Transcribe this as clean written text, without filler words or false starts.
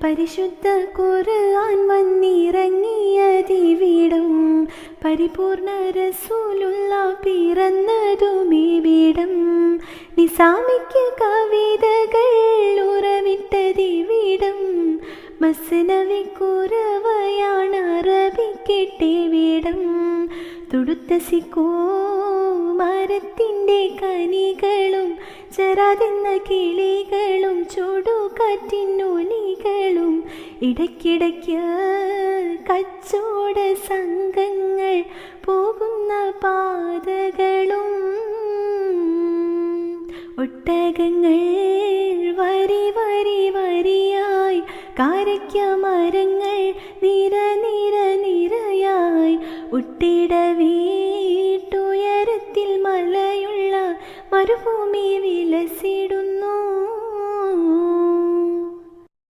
പരിശുദ്ധ ഖുർആൻ വന്നിറങ്ങിയതിവിടം, പരിപൂർണ റസൂലുള്ള പിറന്നതുമിവിടം, നിസാമിക്ക് കവിതകൾ ഉറവിട്ടതിവിടം, മസ്നവി കുറവയാണ് അറബിക്കെട്ടിവിടം, തുടുത്ത സിക്കോ മരത്തിൻ്റെ കനികളും ചെറാതെന്ന കിളികളും ചുടുകാറ്റിനൊലികളും, ഇടയ്ക്കിടയ്ക്ക് കച്ചോട സംഘങ്ങൾ പോകുന്ന പാതകളും, ഒട്ടകങ്ങൾ വരി വരി വരിയായി, കാരയ്ക്ക മരങ്ങൾ നിര നിര നിരയായി, ഉട്ടിട വീട്ടുയരത്തിൽ മലയുള്ള മരുഭൂമി വിലസിടുന്നു.